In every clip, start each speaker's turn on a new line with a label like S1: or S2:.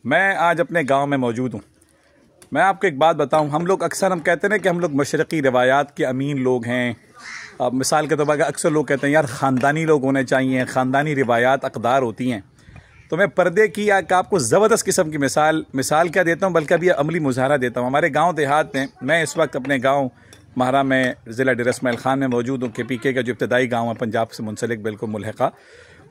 S1: मैं आज अपने गांव में मौजूद हूँ। मैं आपको एक बात बताऊँ, हम लोग अक्सर हम कहते हैं ना कि हम लोग मशरक़ी रवायात के अमीन लोग हैं। अब मिसाल के तौर पर अक्सर लोग कहते हैं यार ख़ानदानी लोग होने चाहिए, ख़ानदानी रिवायात अक़दार होती हैं। तो मैं पर्दे की आपको ज़बरदस्त किस्म की मिसाल क्या देता हूँ, बल्कि अभी अमली मुज़ाहरा देता हूँ। हमारे गाँव देहात में, मैं इस वक्त अपने गाँव महारा में ज़िला डेरा इस्माइल ख़ान में मौजूद हूँ। KPK का जो इब्तदाई गाँव है, पंजाब से मुंसलिक बिल्कुल मुल्हिक़ा,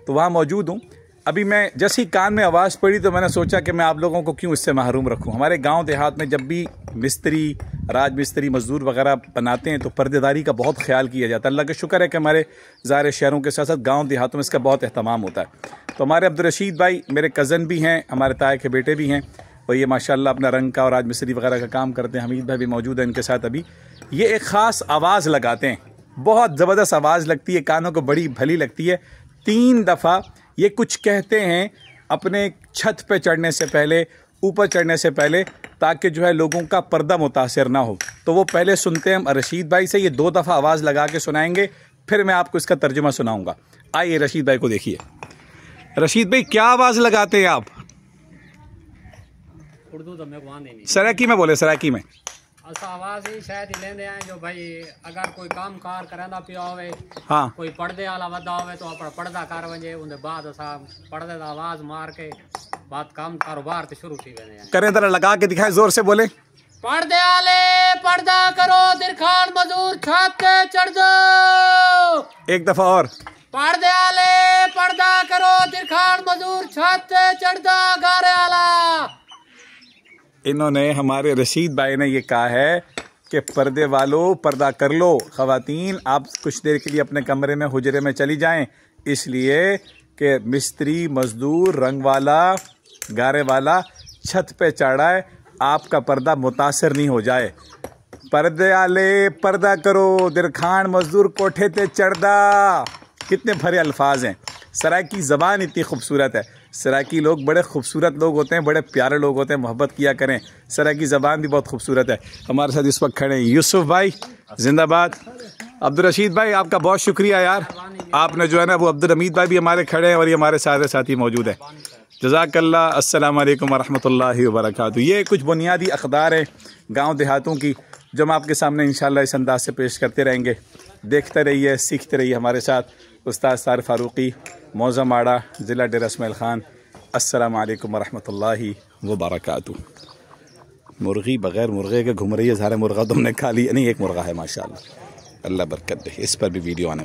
S1: तो वहाँ मौजूद हूँ। अभी मैं जैसी कान में आवाज़ पड़ी तो मैंने सोचा कि मैं आप लोगों को क्यों इससे महरूम रखूं। हमारे गांव देहात में जब भी मिस्त्री, राज मिस्त्री, मजदूर वगैरह बनाते हैं तो पर्देदारी का बहुत ख्याल किया जाता है। अल्लाह का शुक्र है कि हमारे ज़ाहिर शहरों के साथ साथ गांव देहातों में इसका बहुत अहतमाम होता है। तो हमारे अब्दुल रशीद भाई मेरे कज़न भी हैं, हमारे ताए के बेटे भी हैं, और ये माशाल्लाह अपना रंग का और राज मिस्त्री वगैरह का काम करते हैं। हमीद भाई भी मौजूद है इनके साथ। अभी ये एक ख़ास आवाज़ लगाते हैं, बहुत ज़बरदस्त आवाज़ लगती है, कानों को बड़ी भली लगती है। 3 दफ़ा ये कुछ कहते हैं अपने छत पे चढ़ने से पहले, ऊपर चढ़ने से पहले, ताकि जो है लोगों का पर्दा मुतासिर ना हो। तो वो पहले सुनते हैं हम रशीद भाई से, ये 2 दफ़ा आवाज़ लगा के सुनाएंगे, फिर मैं आपको इसका तर्जुमा सुनाऊंगा। आइए रशीद भाई को देखिए। रशीद भाई क्या आवाज़ लगाते हैं आप?
S2: उर्दू तो मैं वहाँ नहीं,
S1: सराकी में बोले, सराकी में।
S2: असा आवाज़ ही शायद ही लेंदे हैं जो भाई अगर कोई काम कार करंदा पिया होवे,
S1: हाँ,
S2: कोई पर्दे वाला वदा होवे तो अपना पर्दा कर वजे, उनके बाद असा पर्दे दा आवाज़ मार के बात काम कारोबार ते शुरू थी वेंदे हैं।
S1: करें जरा, लगा के दिखाएं, जोर से बोले।
S2: पर्दे वाले पर्दा करो, दिरखान मजदूर छत पे चढ़ जाओ।
S1: एक दफ़ा और।
S2: पर्दे वाले पर्दा करो, दिरखान मजदूर छत पे चढ़ जाओ। गारे वाला
S1: इन्होंने, हमारे रशीद भाई ने ये कहा है कि पर्दे वालों पर्दा कर लो, ख़वातीन आप कुछ देर के लिए अपने कमरे में, हुजरे में चली जाएं, इसलिए कि मिस्त्री, मजदूर, रंग वाला, गारे वाला छत पे चढ़ा है, आपका पर्दा मुतासर नहीं हो जाए। पर्दे वाले पर्दा करो, दिरखान मजदूर कोठे पे चढ़दा। कितने भरे अल्फाज हैं। सराकी ज़बान इतनी खूबसूरत है। सराकी लोग बड़े खूबसूरत लोग होते हैं, बड़े प्यारे लोग होते हैं, मोहब्बत किया करें। सराकी ज़बान भी बहुत खूबसूरत है। हमारे साथ इस वक्त खड़े हैं यूसुफ भाई, जिंदाबाद। अब्दुल रशीद भाई आपका बहुत शुक्रिया यार, आपने जो है ना वो, अब्दुल हमीद भाई भी हमारे खड़े हैं और ये हमारे सारे साथी मौजूद हैं। जज़ाकल्लाह। अस्सलाम वालेकुम वरहमतुल्लाहि वबरकातुहू। ये कुछ बुनियादी अक़दार हैं गाँव देहातों की, जो हम आपके सामने इंशाअल्लाह इस अंदाज से पेश करते रहेंगे। देखते रहिए, सीखते रहिए हमारे साथ। उस्ताद सार फारूकी, मौज़ा माड़ा, ज़िला डेरा इस्माइल ख़ान। अस्सलाम वालेकुम वरहमतुल्लाहि वबरकातुहू। मुर्गी बग़ैर मुर्गे के घूम रही है, सारे मुर्गा तुमने खा लिया? नहीं, एक मुर्गा है माशाअल्लाह, अल्लाह बरकत दे। इस पर भी वीडियो आने